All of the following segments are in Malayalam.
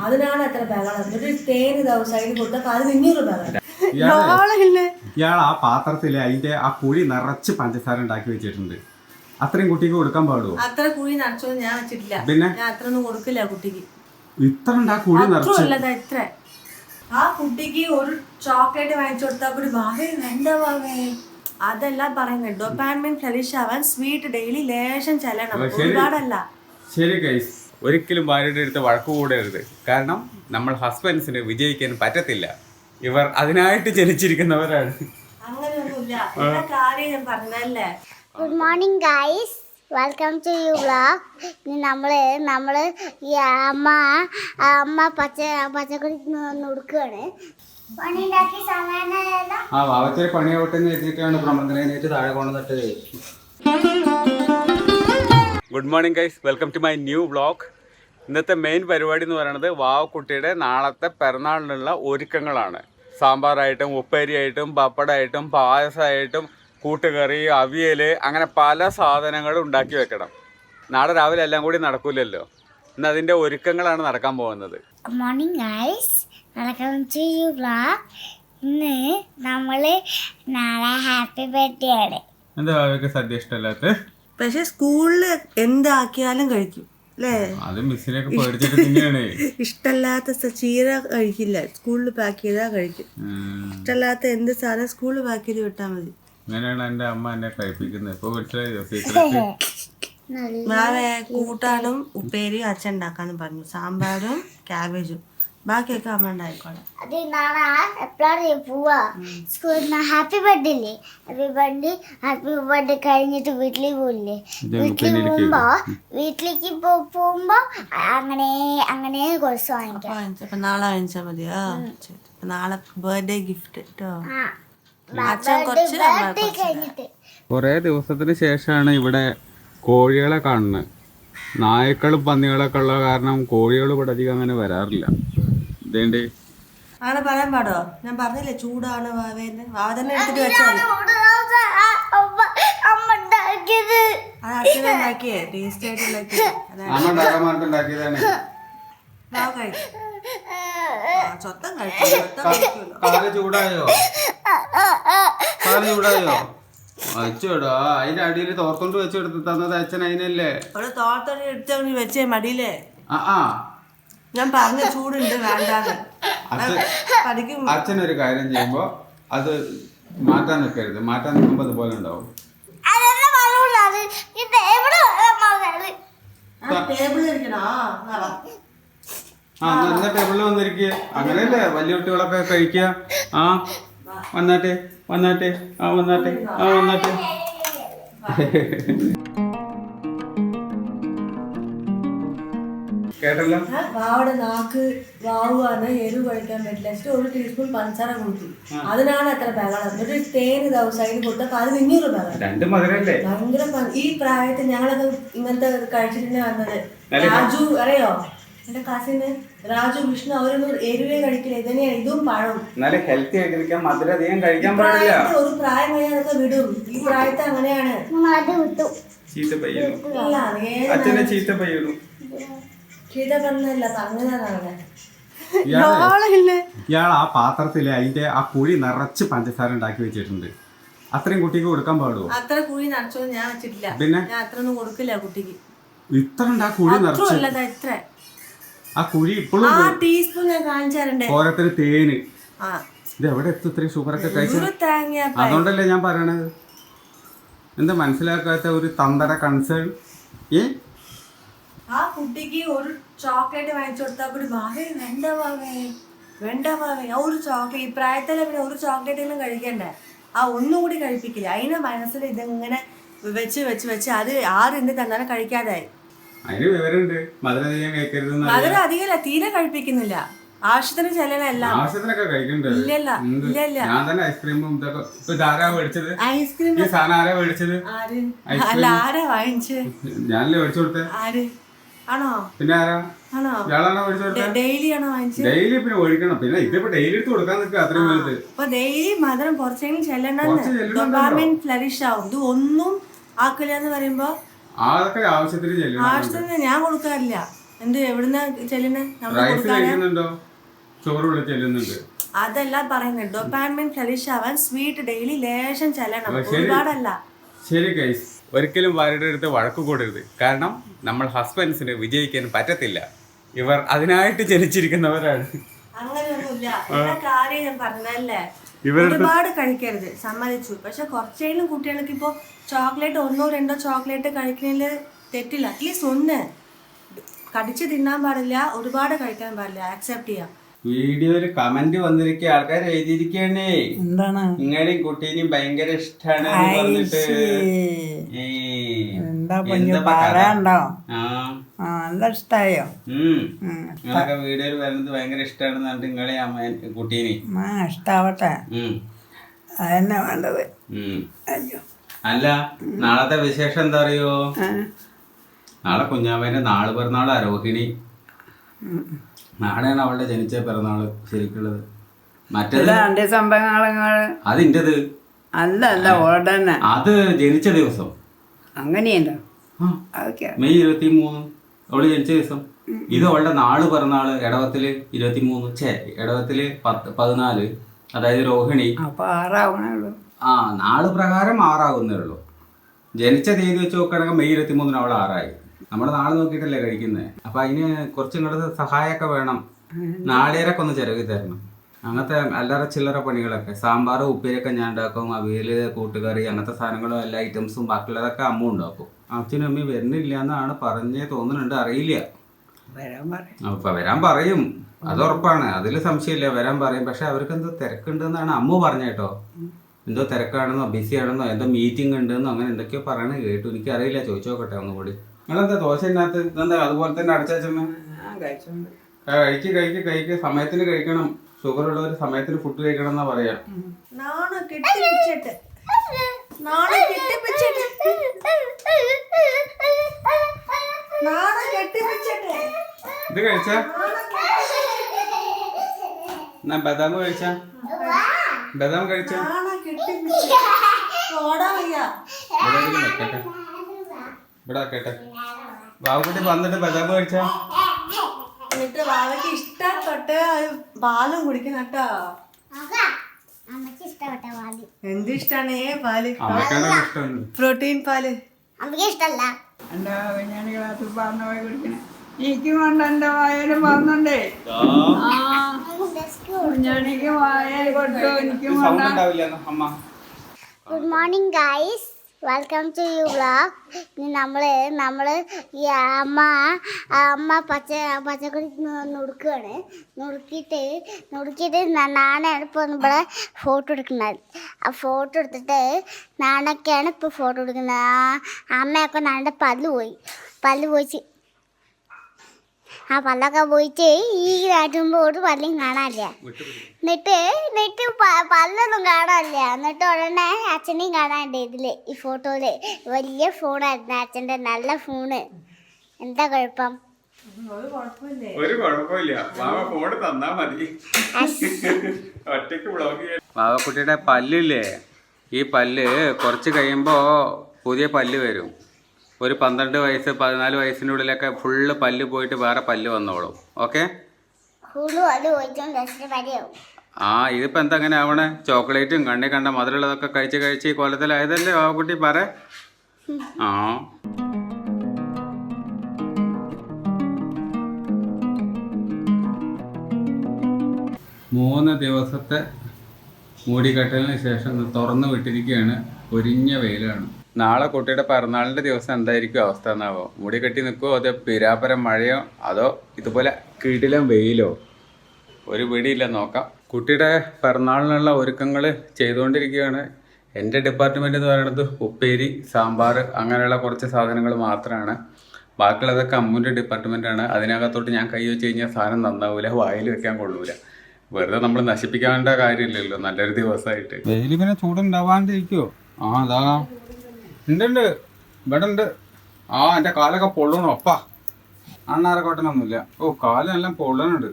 അതിനാണ് എത്ര ബഹളം. ഒരു തേന് ദിവസം കൊടുത്തപ്പോ അത് 500 ബഹളം. ഇയാൾ ആ പാത്രത്തില് അതിന്റെ ആ കുഴി നിറച്ച് പഞ്ചസാര ഉണ്ടാക്കി വെച്ചിട്ടുണ്ട്. അത്രയും കുട്ടിക്ക് കൊടുക്കാൻ പാടുമോ? അത്ര കുഴി നിറച്ചൊന്നും ഞാൻ വെച്ചിട്ടില്ല. പിന്നെ ഞാൻ അത്ര ഒന്നും കൊടുക്കില്ല കുട്ടിക്ക്. ഇത്ര കുഴി നിറച്ച് ഇത്ര ആ കുട്ടിക്ക് ഒരു ചോക്ലേറ്റ് വാങ്ങിച്ചു കൊടുത്താൽ കൂടി ഭാവേ വേണ്ട ഭാവേ അതെല്ലാം പറയുന്നത്. ഡോപാമിൻ ഫ്ലറിഷ് ആവാൻ സ്വീറ്റ് ഡെയിലി ലേശം ചെല്ലണം, ഒരുപാടല്ല. ശരി ഗൈസ്, ഒരിക്കലും ഭാര്യയുടെ അടുത്ത് വഴക്ക് കൂടരുത്. കാരണം നമ്മൾ ഹസ്ബൻഡ്സിന് വിജയിക്കാൻ പറ്റത്തില്ല. ഇവർ അതിനായിട്ട് ജനിച്ചിരിക്കുന്നവരാണ്. അങ്ങനെയൊന്നുമില്ല, എല്ലാ കാര്യം ഞാൻ പറഞ്ഞല്ലേ. Good morning guys, welcome to you vlog. നമ്മൾ ഈ അമ്മ പച്ചക്കറി നുറുക്കുകയാണ്. പണിയുണ്ടാക്കി സമയമായല്ലോ. ആ വാവച്ചൊരു പണിയാവട്ടെ എന്ന് എഴുതിയിട്ടാണ് പ്രമന്ദനേറ്റ് താഴെ കൊണ്ടുവന്നിട്ട്. Good morning guys, welcome to my new vlog. ഇന്നത്തെ മെയിൻ പരിപാടി എന്ന് പറയുന്നത് വാവക്കുട്ടിയുടെ നാളത്തെ പിറന്നാളിനുള്ള ഒരുക്കങ്ങളാണ്. സാമ്പാറായിട്ടും ഉപ്പേരിയായിട്ടും പപ്പടമായിട്ടും പായസമായിട്ടും കൂട്ടുകറി, അവിയൽ, അങ്ങനെ പല സാധനങ്ങളും ഉണ്ടാക്കി വെക്കണം. നാളെ രാവിലെ എല്ലാം കൂടി നടക്കില്ലല്ലോ. ഇന്ന് അതിൻ്റെ ഒരുക്കങ്ങളാണ് നടക്കാൻ പോകുന്നത്. Good morning guys, welcome to you vlog. ഇന്ന് നമ്മൾ നാളെ ഹാപ്പി ബർത്ത്ഡേ ആണ്. എന്താ സദ്യ ഇഷ്ടമല്ലാത്ത? പക്ഷെ സ്കൂളില് എന്താക്കിയാലും കഴിക്കും അല്ലേ? അത് മിസ്സിനൊക്കെ പേടിച്ചിട്ട് തന്നെയാണ്. ഇഷ്ടമല്ലാത്ത ചീര കഴിക്കില്ല, സ്കൂളിൽ പാക്ക് ചെയ്താൽ കഴിക്കും. ഇഷ്ടമല്ലാത്ത എന്ത് സാധനം സ്കൂളിൽ പാക്ക് ചെയ്ത് വിട്ടാൽ മതി. അങ്ങനെയാണ് എൻ്റെ അമ്മ എന്നെ കഴിപ്പിക്കുന്നത്. ഇപ്പൊ മനസ്സിലായോ? നാളെ കൂട്ടാനും ഉപ്പേരിയും അച്ഛൻ ഉണ്ടാക്കാന്ന് പറഞ്ഞു. സാമ്പാറും ക്യാബേജും ബാക്കിയൊക്കെ അമ്മ ഉണ്ടായിക്കോളെ. അത് നാളെ എപ്പോഴാണ് പോവാ സ്കൂളിൽ? ഹാപ്പി ബർത്ത്ഡേ അല്ലേ? ഹാപ്പി ബർത്ത്ഡേ കഴിഞ്ഞിട്ട് വീട്ടിൽ പോയില്ലേ? വീട്ടിലേക്ക് പോകുമ്പോ അങ്ങനെ കുറച്ച് വാങ്ങിക്കാം. നാളെ വാങ്ങിച്ചാൽ മതിയോ? നാളെ ബർത്ത്ഡേ ഗിഫ്റ്റ് കേട്ടോ. കുറേ ദിവസത്തിന് ശേഷമാണ് ഇവിടെ കോഴികളെ കാണുന്നത്. നായ്ക്കളും പന്നികളൊക്കെ ഉള്ള കാരണം കോഴികൾ ഇവിടെ അധികം അങ്ങനെ വരാറില്ല. ഇതേണ്ടേ അങ്ങനെ പറയാൻ പാടോ? ഞാൻ പറഞ്ഞില്ലേ ചൂടാണ് വാവേന്ന്. വാവ തന്നെ എടുത്തിട്ട് വെച്ചാൽ അച്ഛനുണ്ടാക്കിയേ ടേസ്റ്റ് ആയിട്ട് ഉണ്ടാക്കിയതാണ്. സ്വത്തം കഴിക്കും. കാല് ചൂടായോ? കാല് ചൂടായോ? അച്ചോടാ, അതിന്റെ അടിയിൽ തോർത്തോണ്ട് വെച്ചെടുത്ത് തന്നത് അച്ഛൻ. അതിനല്ലേ ഒരു തോർത്തോണ്ട് എടുത്ത് വെച്ചേ മടിയില്ലേ? ആ ഞാൻ പറഞ്ഞ ചൂടുണ്ട് വേണ്ടാന്ന്. അച്ഛനൊരു കാര്യം ചെയ്യുമ്പോ അത് മാറ്റാൻ നിൽക്കരുത്. മാറ്റാൻ നിൽക്കുമ്പോ അതുപോലെ ഉണ്ടാവും. എന്നാ ടേബിളിൽ വന്നിരിക്കുക. അങ്ങനെയല്ലേ വലിയ കുട്ടികളൊക്കെ കഴിക്കുക. ആ വന്നാട്ടെ വന്നാട്ടെ വന്നാട്ടെ വന്നാട്ടെ. കേട്ടല്ലോ. വാവയുടെ നാക്ക് വാവുകയാണ്, എരിവ് കഴിക്കാൻ പറ്റില്ല. ഒരു ടീസ്പൂൺ പഞ്ചസാര കൊടുത്തു. അതിനാണ് എത്ര ബഹളം. ഒരു തേന് ദിവസം കൊടുത്തപ്പോ അത് 500 ബഹളം. ഭയങ്കര. ഈ പ്രായത്തിൽ ഞങ്ങളൊക്കെ ഇങ്ങനത്തെ കഴിച്ചിട്ട് വന്നത്. രാജു അറിയോ? എന്റെ കസിന് രാജു, വിഷ്ണു, അവരൊന്നും എരിവേ കഴിക്കില്ല. ഇതന്നെയാണ് ഇതും പഴം. ഹെൽത്തി ആയിട്ടിരിക്കാൻ മധുരം അധികം കഴിക്കാൻ പാടില്ല. ഒരു പ്രായം കഴിഞ്ഞാൽ അതൊക്കെ വിടും. ഈ പ്രായത്തെ അങ്ങനെയാണ്. ചീത്ത പയ്യണു. ഇയാൾ ആ പാത്രത്തില് അതിന്റെ ആ കുഴി നിറച്ച് പഞ്ചസാര ഉണ്ടാക്കി വെച്ചിട്ടുണ്ട്. അത്രയും കുട്ടിക്ക് കൊടുക്കാൻ പാടുമോ? അത്ര കുഴി നിറച്ചൊന്നും ഞാൻ വെച്ചിട്ടില്ല. പിന്നെ ഞാൻ അത്ര ഒന്നും കൊടുക്കില്ല കുട്ടിക്ക്. ഇത്ര കുഴി നിറച്ച് ആ കുഴി ഇപ്പോഴും ടീസ്പൂൺ ഞാൻ കാണിച്ചാറുണ്ട്. ഓരോരുത്തര് തേന്. ഇത് എവിടെ എത്തും ഇത്രയും ഷുഗറൊക്കെ കഴിച്ചു? അതുകൊണ്ടല്ലേ ഞാൻ പറയണത്. എന്താ മനസ്സിലാക്കാത്ത ഒരു തന്തര കൺസേൺ? ആ കുട്ടിക്ക് ഒരു ചോക്ലേറ്റ് വാങ്ങിച്ചു കൊടുത്താൽ കൂടി ഭാവേ വേണ്ട ഭാവേ ഒരു ചോക്ലേറ്റ്. ഈ പ്രായത്തിലെ പിന്നെ ഒരു ചോക്ലേറ്റെങ്കിലും കഴിക്കണ്ടേ? ഒന്നും കൂടി കഴിപ്പിക്കില്ല. അതിനെ മനസ്സിൽ ഇതിങ്ങനെ വെച്ച് അത് ആരെന്ത് തന്നാലും കഴിക്കാതായി. അതിന് വിവരമുണ്ട്. മധുരം അധികമല്ല, തീരെ കഴിപ്പിക്കുന്നില്ല. ആവശ്യത്തിന് ചെല്ലണല്ല. ആവശ്യത്തിനൊക്കെ കഴിക്കണ്ടത്. ഇല്ല. ഞാൻ തന്നെ ഐസ്ക്രീമും ഐസ്ക്രീം അല്ല, ആരാ വാങ്ങിച്ച്? ഞാനല്ലേ മേടിച്ചു കൊടുത്തേ. ആര്? ആണോ? പിന്നെ ആരാ? ആണോ? ഇയാളാണോ മേടിച്ചു കൊടുത്തേ? ഡെയിലി ആണോ വാങ്ങിച്ചത്? ഡെയിലി പിന്നെ ഒഴിക്കണം. പിന്നെ ഇതിപ്പോ ഡെയിലി എടുത്ത് കൊടുക്കാൻ നിൽക്കുക. അത്രയും വലുത്. അപ്പൊ ഡെയിലി മധുരം കുറച്ചെങ്കിലും ചെല്ലണ്ടെന്ന്. ഡോപാമിൻ ഫ്ലറിഷ് ആവും. ഇത് ഒന്നും ആക്കില്ല എന്ന് പറയുമ്പോ അതൊക്കെ ആവശ്യത്തിന് ഞാൻ കൊടുക്കാറില്ല. എന്ത് എവിടുന്ന ചെല്ലുന്ന റൈസ് കഴിക്കുന്നുണ്ടോ? ചോറ് ഇവിടെ ചെല്ലുന്നുണ്ട്. അതെല്ലാം പറയുന്നത് ഡോപാമിൻ ഫ്ലറിഷ് ആവാൻ സ്വീറ്റ് ഡെയിലി ലേശം ചെല്ലണം, ഒരുപാടല്ല. ശരി ഗൈസ്, ഒരിക്കലും ഭാര്യയുടെ അടുത്ത് വഴക്ക് കൂടരുത്. കാരണം നമ്മൾ ഹസ്ബൻഡ്സിന് വിജയിക്കാൻ പറ്റത്തില്ല. ഇവർ അതിനായിട്ട് ജനിച്ചിരിക്കുന്നവരാണ്. അങ്ങനെയൊന്നുമില്ല, എല്ലാ കാര്യം ഞാൻ പറഞ്ഞല്ലേ. ഒരുപാട് കഴിക്കരുത്, സമ്മതിച്ചു. പക്ഷെ കുറച്ചേലും കുട്ടികൾക്ക് ഇപ്പോ ചോക്ലേറ്റ് 1 or 2 ചോക്ലേറ്റ് കഴിക്കുന്നതിൽ തെറ്റില്ല. അറ്റ്ലീസ്റ്റ് 1 കടിച്ച് തിന്നാൻ പാടില്ല, ഒരുപാട് കഴിക്കാൻ പാടില്ല, ആക്സെപ്റ്റ് ചെയ്യാം. വീഡിയോയില് കമന്റ് വന്നിരിക്കുക, ആൾക്കാർ എഴുതിയിരിക്കണേ എന്താണ് നിങ്ങളെയും കുട്ടീനെയും ഭയങ്കര ഇഷ്ടാണ് പറഞ്ഞിട്ട്. എന്താ കുഞ്ഞു പറയാണ്ടോ? ആ എന്താ ഇഷ്ടായോ? നിങ്ങളൊക്കെ വീഡിയോയിൽ വരുന്നത് ഭയങ്കര ഇഷ്ടമാണെന്ന് പറഞ്ഞിട്ട് നിങ്ങളെ അമ്മ കുട്ടീനെ ഇഷ്ടാവട്ടെ, അതന്നെ വേണ്ടത്. അയ്യോ അല്ല, നാളത്തെ വിശേഷം എന്താ അറിയോ? നാളെ കുഞ്ഞാമ്മേന്റെ നാള് പിറന്നാള് രോഹിണി. നാളെയാണ് അവളുടെ ജനിച്ച പിറന്നാള് ശരിക്കുള്ളത്. മറ്റേത് സംഭവങ്ങൾ അതിൻ്റെത് അല്ല അല്ല ഓടന്നെ അത് ജനിച്ച ദിവസം. അങ്ങനെയുണ്ടോ? മെയ് 23 അവള് ജനിച്ച ദിവസം. ഇത് അവളുടെ നാള് പിറന്നാള് ഇടവത്തില് 23, ഇടവത്തില് 14, അതായത് രോഹിണി. അപ്പൊ 6 ആവണേ. നാള് പ്രകാരം 6 ആകുന്നേ ഉള്ളൂ. ജനിച്ച തീയതി വെച്ച് നോക്കുകയാണെങ്കിൽ മെയ് 23 അവൾ 6 ആയി. നമ്മുടെ നാളെ നോക്കിയിട്ടല്ലേ കഴിക്കുന്നത്. അപ്പൊ അതിന് കുറച്ചും കൂടെ സഹായമൊക്കെ വേണം. നാളികേരൊക്കെ ഒന്ന് ചിരകി തരണം. അങ്ങനത്തെ അല്ലറ ചില്ലറ പണികളൊക്കെ, സാമ്പാർ ഉപ്പേരിയൊക്കെ ഞാൻ ഉണ്ടാക്കും. അവിയല്, കൂട്ടുകറി, അങ്ങനത്തെ സാധനങ്ങളും എല്ലാ ഐറ്റംസും ബാക്കിയുള്ളതൊക്കെ അമ്മ ഉണ്ടാക്കും. അച്ഛനും അമ്മയും വരുന്നില്ല എന്നാണ് പറഞ്ഞേ തോന്നുന്നുണ്ട്, അറിയില്ല. അപ്പൊ വരാൻ പറയും, അത് ഉറപ്പാണ്, അതിൽ സംശയമില്ല, വരാൻ പറയും. പക്ഷെ അവർക്ക് എന്തോ തിരക്കുണ്ടെന്നാണ് അമ്മ പറഞ്ഞേട്ടോ. എന്തോ തിരക്കാണെന്നോ ബിസി ആണെന്നോ എന്തോ മീറ്റിംഗ് ഉണ്ടെന്നോ അങ്ങനെ എന്തൊക്കെയോ പറയണ കേട്ടു. എനിക്കറിയില്ല, ചോദിച്ചു നോക്കട്ടെ ഒന്നുകൂടി. നിങ്ങളെന്താ ദോശനകത്ത് ഇതെന്താ അതുപോലെ തന്നെ അടച്ചമ്മ? കഴിക്ക് സമയത്തിന് കഴിക്കണം. ഷുഗർ ഉള്ളവർ സമയത്തിന് ഫുഡ് കഴിക്കണം എന്നാ പറയാ. ഇത് കഴിച്ചാ ബദാം കഴിച്ചാ? ബദാം കഴിച്ചാ? ഇവിടെ കേട്ടെ ബാബുക്കുട്ടി വന്നിട്ട് ബദാം കഴിച്ചാ? എന്നിട്ട് വാവയ്ക്ക് ഇഷ്ടപ്പെട്ട് പാലും കുടിക്കണം കേട്ടോ. എന്ത് ഇഷ്ടാണ് പാല്? പ്രോട്ടീൻ പാല് ഇഷ്ടല്ല. എന്റെ ഞാൻ ക്ലാസ്സിൽ പറഞ്ഞ പോയി കുടിക്കണേ. എനിക്കും കൊണ്ട് എന്റെ വായന പറഞ്ഞണ്ടേ. ഞാനെനിക്ക് വായന കൊടുത്തു. എനിക്കും good morning guys, welcome to you vlog. നമ്മള് ഈ അമ്മ പച്ചക്കറി നുറുക്കുകയാണ്. നുറുക്കിയിട്ട് നാണയാണ് ഇപ്പോൾ ഇവിടെ ഫോട്ടോ എടുക്കുന്നത്. ആ ഫോട്ടോ എടുത്തിട്ട് നാണൊക്കെയാണ് ഇപ്പോൾ ഫോട്ടോ എടുക്കുന്നത്. അമ്മയൊക്കെ നാണൻ്റെ പല്ല് പോയിച്ച് ആ പല്ലൊക്കെ പോയിട്ട് ഈ കാട്ടുമ്പോൾ ഒരു പല്ലും കാണാനില്ല. എന്നിട്ട് പല്ലൊന്നും കാണാനില്ല. എന്നിട്ട് ഉടനെ അച്ഛനെയും കാണാനുണ്ട് ഇതില്, ഈ ഫോട്ടോയില്. വലിയ ഫോണായിരുന്നു അച്ഛൻ്റെ, നല്ല ഫോണ്. എന്താ കുഴപ്പം? ഒരു കുഴപ്പമില്ല, ഫോണ് തന്നാ മതി. ഒറ്റക്ക് വ്ളോഗ്. വാവക്കുട്ടിയുടെ പല്ലില്ലേ, ഈ പല്ല് കുറച്ച് കഴിയുമ്പോ പുതിയ പല്ല് വരും. ഒരു 12 വയസ്സ് 14 വയസ്സിനുള്ളിലൊക്കെ ഫുള്ള് പല്ല് പോയിട്ട് വേറെ പല്ല് വന്നോളും. ഓക്കെ. ഇതിപ്പോ എന്താ അങ്ങനെ ആവണേ? ചോക്ലേറ്റും കണ്ണി കണ്ട മധുരമുള്ളതൊക്കെ കഴിച്ച് ഈ കൊല്ലത്തിലായതല്ലേ വാവക്കുട്ടി പറ. 3 ദിവസത്തെ മൂടിക്കെട്ടലിന് ശേഷം തുറന്നു വിട്ടിരിക്കുകയാണ്. പൊരിഞ്ഞ വെയിലാണ്. നാളെ കുട്ടിയുടെ പിറന്നാളിൻ്റെ ദിവസം എന്തായിരിക്കും അവസ്ഥ എന്നാവോ? മുടി കെട്ടി നിൽക്കുമോ, അതോ പിരാപരം മഴയോ, അതോ ഇതുപോലെ കിടിലം വെയിലോ? ഒരു പിടിയില്ല, നോക്കാം. കുട്ടിയുടെ പിറന്നാളിനുള്ള ഒരുക്കങ്ങൾ ചെയ്തുകൊണ്ടിരിക്കുകയാണ്. എൻ്റെ ഡിപ്പാർട്ട്മെൻറ്റ് എന്ന് പറയുന്നത് ഉപ്പേരി, സാമ്പാർ അങ്ങനെയുള്ള കുറച്ച് സാധനങ്ങൾ മാത്രമാണ്. ബാക്കിയുള്ളതൊക്കെ അമ്മൂൻ്റെ ഡിപ്പാർട്ട്മെൻറ്റാണ്. അതിനകത്തോട്ട് ഞാൻ കൈ വെച്ച് കഴിഞ്ഞാൽ സാധനം നന്നാവില്ല, വായിൽ വെക്കാൻ കൊള്ളൂല. വെറുതെ നമ്മൾ നശിപ്പിക്കാണ്ട കാര്യമില്ലല്ലോ നല്ലൊരു ദിവസമായിട്ട്. വെയിലിങ്ങനെ ചൂടുണ്ടാവാണ്ടിരിക്കുമോ? അതാ ഉണ്ട് ഇവിടെ ഉണ്ട്. എൻ്റെ കാലൊക്കെ പൊള്ളണു. അപ്പാ അണ്ണാരക്കോട്ടനൊന്നുമില്ല. കാലെല്ലാം പൊള്ളണുണ്ട്.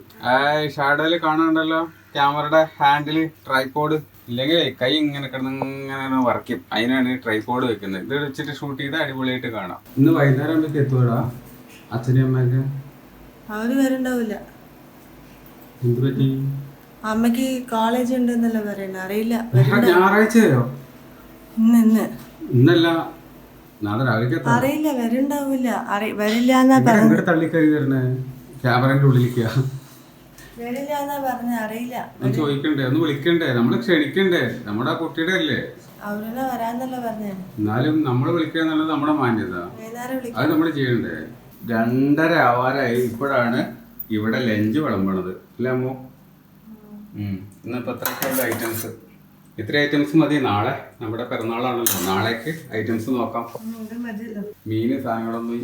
ഷാഡോയിൽ കാണാണ്ടല്ലോ ക്യാമറയുടെ ഹാൻഡില് ട്രൈപോഡ്. ഇല്ലെങ്കിൽ കൈ ഇങ്ങനെ കിടന്നിങ്ങനെ വറക്കും. അതിനാണ് ട്രൈപോഡ് വെക്കുന്നത്. ഇത് വെച്ചിട്ട് ഷൂട്ട് ചെയ്ത് അടിപൊളിയായിട്ട് കാണാം. ഇന്ന് വൈകുന്നേരം ആകുമ്പോഴേക്ക് എത്തുവാടാ അച്ഛനും അമ്മയൊക്കെ. അവര് വരുണ്ടാവില്ല. എന്ത് പറ്റി? അമ്മക്ക് കോളേജ് ഉണ്ടെന്നല്ലേ പറയുന്നത്, അറിയില്ല. ഞായറാഴ്ചയോ? ഇന്ന് ഇന്നല്ല, നാളെ രാവിലെ അറിയില്ല, വരുണ്ടാവില്ല. വരില്ല എന്നാ പറഞ്ഞു. തള്ളിക്കറി തരണേ ക്യാമറന്റെ ഉള്ളിലേക്കാ. വരില്ല എന്നാ പറഞ്ഞ, അറിയില്ല. ഒന്ന് ചോദിക്കണ്ടേ, ഒന്ന് വിളിക്കണ്ടേ, നമ്മള് ക്ഷണിക്കണ്ടേ, നമ്മുടെ കുട്ടിയുടെ അല്ലേ. അവരെന്നെ വരാന്നല്ല പറഞ്ഞേ. എന്നാലും നമ്മള് വിളിക്കുക എന്നുള്ളത് നമ്മുടെ മാന്യത, വൈകുന്നേരം വിളിക്കാം. അത് നമ്മള് ചെയ്യണ്ടേ. 2:30 ആവാറായി, ഇപ്പോഴാണ് ഇവിടെ ലഞ്ച് വിളമ്പണത് അല്ലേ അമ്മോ? ഇന്നിപ്പോ എത്രയൊക്കെയുള്ള ഐറ്റംസ്? ഇത്ര ഐറ്റംസ് മതി. നാളെ നമ്മുടെ പിറന്നാളാണല്ലോ, നാളേക്ക് ഐറ്റംസ് നോക്കാം. മീന് സാധനങ്ങളൊന്നും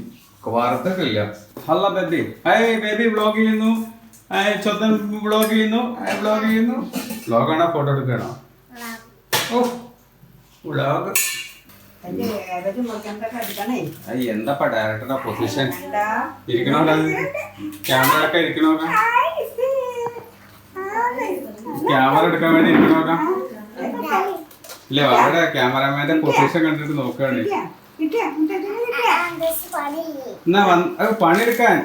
വാർത്തയൊക്കെ ഇല്ല. ഹല്ല ബേബി, ഹായ് ബേബി, വ്ളോഗ് ചെയ്യുന്നു. ചൊത്തൻ വ്ളോഗ് ചെയ്യുന്നു. വ്ളോഗാണോ ഫോട്ടോ എടുക്കണോ? ഓ വ്ളോഗ്. എന്താ ഡയറക്ടറുടെ പൊസിഷൻ? ഇരിക്കണോ? ക്യാമറ ഒക്കെ ഇരിക്കണോ? ക്യാമറ എടുക്കാൻ വേണ്ടി ഇരിക്കണോ? ഇല്ല, അവിടെ ക്യാമറമാന്റെ പൊസിഷൻ കണ്ടിട്ട് നോക്കുകയാണ്. എന്നാ പണിയെടുക്കാൻ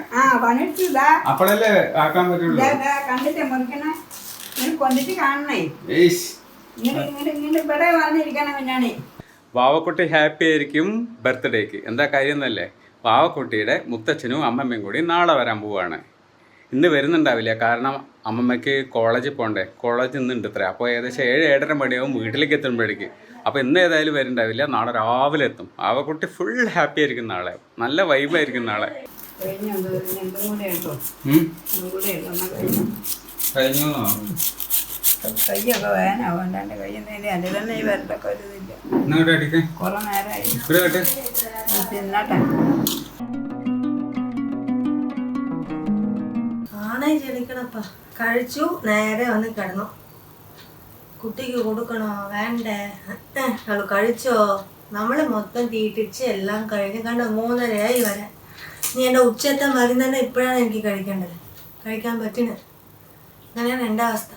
അപ്പോഴല്ലേ ആക്കാൻ പറ്റുള്ളൂ. വാവക്കുട്ടി ഹാപ്പി ആയിരിക്കും ബർത്ത്ഡേക്ക്. എന്താ കാര്യം എന്നല്ലേ, വാവക്കുട്ടിയുടെ മുത്തച്ഛനും അമ്മമ്മയും കൂടി നാളെ വരാൻ പോവാണ്. ഇന്ന് വരുന്നുണ്ടാവില്ല, കാരണം അമ്മമ്മയ്ക്ക് കോളേജിൽ പോകണ്ടേ. കോളേജ് ഇന്നുണ്ട് ഇത്ര. അപ്പോൾ ഏകദേശം 7-7:30 മണിയാവും വീട്ടിലേക്ക് എത്തുമ്പോഴേക്ക്. അപ്പോൾ ഇന്ന് ഏതായാലും വരുന്നുണ്ടാവില്ല, നാളെ രാവിലെ എത്തും. വാവക്കുട്ടി ഫുൾ ഹാപ്പി ആയിരിക്കും നാളെ, നല്ല വൈബായിരിക്കും നാളെ. കഴിഞ്ഞു കയ്യൊക്കെ വേനാവണ്ടാണ്ട് കഴിയുന്നില്ല. അതിൽ തന്നെ ഈ വരലൊക്കെ ഒരു ഇതില്ല. കുറെ നേരമായി തിന്നട്ടെ. ആണേ ക്ഷണിക്കണപ്പാ. കഴിച്ചു, നേരെ വന്ന് കിടന്നു. കുട്ടിക്ക് കൊടുക്കണോ വേണ്ടേ? അവള് കഴിച്ചോ? നമ്മള് മൊത്തം തീറ്റിച്ച് എല്ലാം കഴിഞ്ഞ് കണ്ടോ 3:30 വരാൻ. നീ എൻ്റെ ഉച്ചത്തെ മരുന്ന് തന്നെ ഇപ്പോഴാണ് എനിക്ക് കഴിക്കേണ്ടത്. കഴിക്കാൻ പറ്റുന്നത് അങ്ങനെയാണ് എൻ്റെ അവസ്ഥ.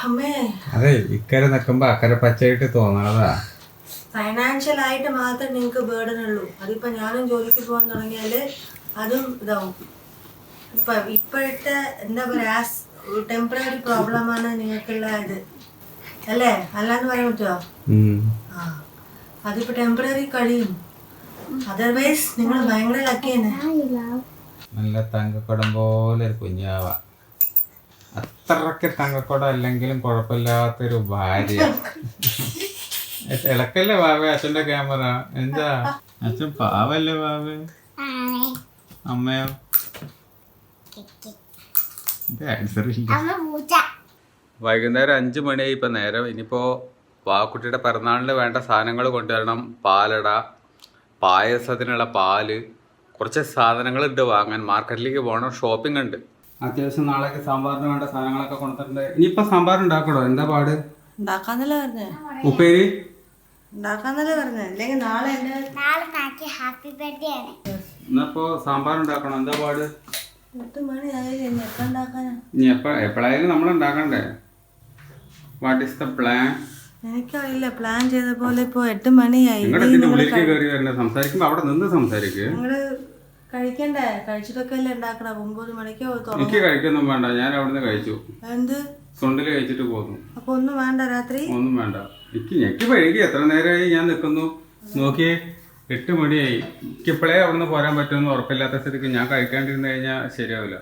അമ്മേ, അതെ, ഇക്കരെ നിൽക്കുമ്പോ അക്കരെ പച്ചയായിട്ട് തോന്നണതാ. ഫൈനാൻഷ്യൽ ആയിട്ട് മാത്രമേ നിങ്ങൾക്ക് ബേർഡൻ ഉള്ളൂ. അതിപ്പോ ഞാനും ജോലിക്ക് പോകാൻ തുടങ്ങിയാല് അതും ഇതാവും. ഇപ്പോഴത്തെ എന്താ പറയാ, ടെമ്പററി പ്രോബ്ലമാണ് നിങ്ങൾക്കുള്ള ഇത് അല്ലേ, അല്ലാന്ന് പറയാൻ പറ്റുമോ? അതിപ്പോ ടെമ്പററി കഴിയും. അതർവൈസ് നിങ്ങൾ ഭയങ്കര ലക്കിയാണ്. നല്ല തങ്കക്കുടം പോലെ ഒരു കുഞ്ഞാവ. അത്രക്ക് തങ്കക്കുടം അല്ലെങ്കിലും കുഴപ്പമില്ലാത്തൊരു ഭാര്യ. ഇളക്കല്ലേ ബാബേ അച്ഛൻ്റെ ക്യാമറ? എന്താ അച്ഛൻ പാവല്ലേ ബാബേ? അമ്മയോ? വൈകുന്നേരം 5 മണിയായി ഇപ്പം നേരം. ഇനിയിപ്പോൾ വാക്കുട്ടിയുടെ പിറന്നാളിന് വേണ്ട സാധനങ്ങൾ കൊണ്ടുവരണം. പാലട, പായസത്തിനുള്ള പാല്, കുറച്ച് സാധനങ്ങളുണ്ട് വാങ്ങാൻ. മാർക്കറ്റിലേക്ക് പോകണം, ഷോപ്പിംഗ് ഉണ്ട്. അത്യാവശ്യം നാളേക്ക് സാമ്പാറിന് വേണ്ട സാധനങ്ങളൊക്കെ കൊണ്ടുവന്നിട്ടുണ്ട്. ഇനിയിപ്പോൾ സാമ്പാർ ഉണ്ടാക്കണോ? എന്താ പാട്? ഉണ്ടാക്കാന്നല്ലേ പറഞ്ഞേ. ഉപ്പേരി ഉണ്ടാക്കാന്നല്ലേ പറഞ്ഞേ. അല്ലെങ്കിൽ നാളെ ഹാപ്പി ബർത്ത്ഡേ ആണ്. എന്നപ്പോ സാമ്പാർ ഉണ്ടാക്കണോ? എന്താ പാട്? 8 മണി ആയില്ലേ, എപ്പ ഉണ്ടാക്കാനാ? ഇനി എപ്പോഴായാലും നമ്മൾ ഉണ്ടാക്കണ്ടേ? What is the plan? എനിക്കറിയില്ല. പ്ലാൻ ചെയ്ത പോലെ ഇപ്പൊ 8 മണിയായി. നിങ്ങളുടെ ഉള്ളിലേക്ക് കയറി വരണ്ടേ? സംസാരിക്കുമ്പോ അവിടെ നിന്ന് സംസാരിക്കുക. നിങ്ങള് കഴിക്കണ്ടേ? കഴിച്ചിട്ടൊക്കെ അല്ലേ ഉണ്ടാക്കണ. 9 മണിക്കോ എനിക്ക് കഴിക്കൊന്നും വേണ്ട, ഞാൻ അവിടുന്ന് കഴിച്ചു. എന്ത് സുണ്ടില് കഴിച്ചിട്ട് പോന്നു. അപ്പൊ ഒന്നും വേണ്ട രാത്രി? ഒന്നും വേണ്ട. എനിക്ക് വൈകി. എത്ര നേരമായി ഞാൻ നിൽക്കുന്നു നോക്കിയേ. 8 മണിയായി. എനിക്കിപ്പോഴേ അവിടുന്ന് പോരാൻ പറ്റുമെന്ന് ഉറപ്പില്ലാത്ത സ്ഥിതിക്ക് ഞാൻ കഴിക്കാണ്ടിരുന്ന് കഴിഞ്ഞാൽ ശരിയാവില്ല.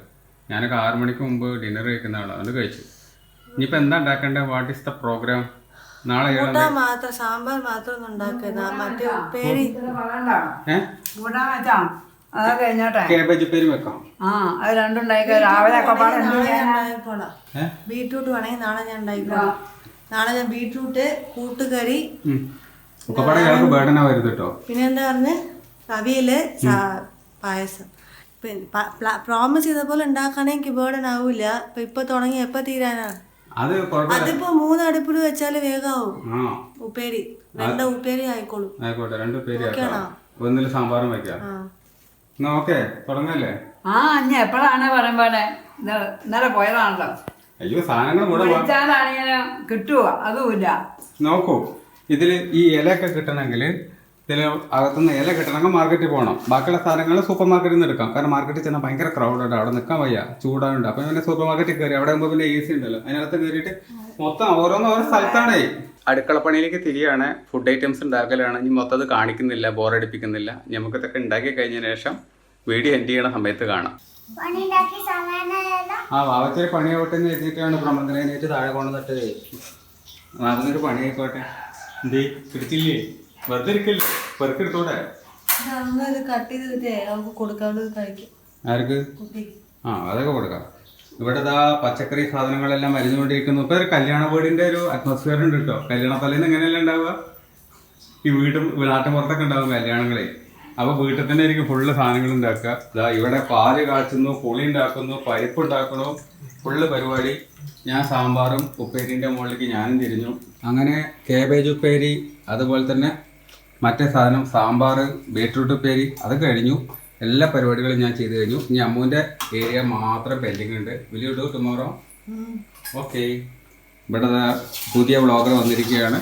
ഞാനൊക്കെ 6 മണിക്ക് മുമ്പ് ഡിന്നർ കഴിക്കുന്നതാണ്, അതുകൊണ്ട് കഴിച്ചു. ഇനിയിപ്പോൾ എന്താ ഉണ്ടാക്കേണ്ടത്? What is the program? നാളെ മാത്രം സാമ്പാർ മാത്രം ഒന്നും ഉണ്ടാക്കുന്ന മറ്റേ ഉപ്പേരി അതാ കഴിഞ്ഞോട്ടെ. കേബേജ് ഉപ്പേരി വെക്കാം. അത് രണ്ടുണ്ടായിക്കോ. രാവിലെ ബീട്രൂട്ട് വേണമെങ്കിൽ നാളെ ഞാൻ ഉണ്ടായിക്കോളാം. നാളെ ഞാൻ ബീട്രൂട്ട് കൂട്ടുകറി, പിന്നെ എന്താ പറഞ്ഞ് അവിയല്, പായസം. പ്രോമിസ് ചെയ്ത പോലെ ഉണ്ടാക്കണേ എനിക്ക് ബേർഡൻ ആവൂല. ഇപ്പൊ തുടങ്ങി എപ്പോ തീരാനാണ്? അതിപ്പോ 3 അടുപ്പിൽ വെച്ചാല് വേഗാവും. ഉപ്പേരി 2 ഉപ്പേരി ആയിക്കോളും. സാമ്പാറും വെക്കാം. തുടങ്ങല്ലേ? ഇനി എപ്പോഴാണ് പറയുമ്പോലെ? ഇന്നലെ പോയതാണല്ലോ. അയ്യോ, സാധനങ്ങൾ വിളിച്ചാലാണെങ്കിൽ കിട്ടുവോ? അതുമില്ല. നോക്കൂ, ഇതില് ഈ ഇലയൊക്കെ കിട്ടണമെങ്കിൽ ചില അകത്തുനിന്ന് ഇല കിട്ടണമെങ്കിൽ മാർക്കറ്റിൽ പോകണം. ബാക്കിയുള്ള സാധനങ്ങൾ സൂപ്പർ മാർക്കറ്റിൽ നിന്ന് എടുക്കാം. കാരണം മാർക്കറ്റിൽ ചെന്നാൽ ഭയങ്കര ക്രൗഡുണ്ട്, അവിടെ നിൽക്കാൻ വയ്യ, ചൂടാനുണ്ട്. അപ്പം പിന്നെ സൂപ്പർ മാർക്കറ്റിൽ കയറി അവിടെ ആകുമ്പോൾ പിന്നെ AC ഉണ്ടല്ലോ, അതിനകത്ത് കയറിയിട്ട് മൊത്തം ഓരോ സ്ഥലത്താണേ. അടുക്കളപ്പണിയിലേക്ക് തിരിയാണ്. Food items ഉണ്ടാക്കലാണ്. ഇനി മൊത്തം അത് കാണിക്കുന്നില്ല, ബോറടിപ്പിക്കുന്നില്ല. നമുക്കിതൊക്കെ ഉണ്ടാക്കി കഴിഞ്ഞ ശേഷം വീഡിയോ എൻഡ് ചെയ്യണ സമയത്ത് കാണാം. വാവച്ചൊരു പണിയാവട്ടെ എന്ന് എഴുതിയിട്ടാണ് പ്രബന്ധനേറ്റ് താഴെ കൊണ്ടുവന്നിട്ട് വാവനൊരു പണിയായിക്കോട്ടെ. എന്തേ പിടിച്ചില്ലേ? വെറുതെ ഇരിക്കല്ലേ, പെറുക്കെടുത്തോടെ. കട്ട് ചെയ്ത് കിട്ടിയേ അവർക്ക് കൊടുക്കാണ്ട് കഴിക്കും. ആർക്ക്? അതൊക്കെ കൊടുക്കാം. ഇവിടെ ഇതാ പച്ചക്കറി സാധനങ്ങളെല്ലാം മരിഞ്ഞുകൊണ്ടിരിക്കുന്നു. ഇപ്പൊ ഒരു കല്യാണ വീടിന്റെ ഒരു അറ്റ്മോസ്ഫിയർ ഉണ്ട് കേട്ടോ. കല്യാണ തലേന്ന് എങ്ങനെയല്ല ഉണ്ടാവുക, ഈ നാട്ടിൻ പുറത്തൊക്കെ ഉണ്ടാവും കല്യാണങ്ങളെ. അപ്പൊ വീട്ടിൽ തന്നെ ആയിരിക്കും ഫുള്ള് സാധനങ്ങൾ ഉണ്ടാക്കുക. ഇതാ ഇവിടെ പാല് കാച്ചുന്നു, പുളി ഉണ്ടാക്കുന്നു, പരിപ്പ് ഉണ്ടാക്കുന്നു, ഫുള്ള് പരിപാടി. ഞാൻ സാമ്പാറും ഉപ്പേരിന്റെ മുകളിലേക്ക് ഞാനും തിരിഞ്ഞു. അങ്ങനെ കേബേജ് ഉപ്പേരി, അതുപോലെ തന്നെ മറ്റേ സാധനം സാമ്പാർ, ബീട്രൂട്ട് ഉപ്പേരി, അത് കഴിഞ്ഞു. എല്ലാ പരിപാടികളും ഞാൻ ചെയ്ത് കഴിഞ്ഞു. ഇനി അമ്മുവിൻ്റെ ഏരിയ മാത്രം പെൻഡിങ് ഉണ്ട്. Will you do tomorrow? Okay. ഇവിടെ പുതിയ വ്ളോഗർ വന്നിരിക്കുകയാണ്.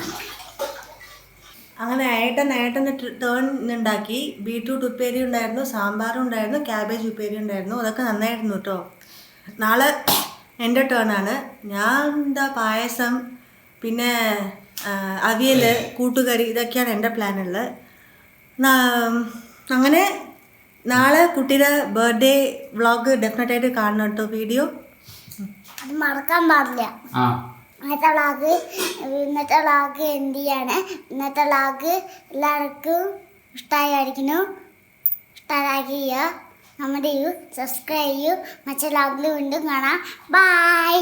അങ്ങനെ ഏട്ടന് ടേൺ ഉണ്ടാക്കി. ബീട്രൂട്ട് ഉപ്പേരി ഉണ്ടായിരുന്നു, സാമ്പാറും ഉണ്ടായിരുന്നു, ക്യാബേജ് ഉപ്പേരി ഉണ്ടായിരുന്നു. അതൊക്കെ നന്നായിരുന്നു കേട്ടോ. നാളെ എൻ്റെ ടേണാണ്. ഞാൻ എന്താ പായസം, പിന്നെ അവിയൽ, കൂട്ടുകറി, ഇതൊക്കെയാണ് എൻ്റെ പ്ലാനുള്ളത്. അങ്ങനെ നാളെ കുട്ടിയുടെ ബർത്ത്ഡേ വ്ളോഗ് ഡെഫിനറ്റായിട്ട് കാണണം കേട്ടോ വീഡിയോ. അത് മറക്കാൻ പാടില്ല. ഇന്നത്തെ വ്ളോഗ് എന്ത് ചെയ്യാണ്. ഇന്നത്തെ വ്ളോഗ് എല്ലാവർക്കും ഇഷ്ടമായിരിക്കുന്നു. ഇഷ്ടമാക്കിയ നമ്മുടെ സബ്സ്ക്രൈബ് ചെയ്യൂ. മറ്റു വ്ളോഗിൽ വീണ്ടും കാണാം. ബൈ.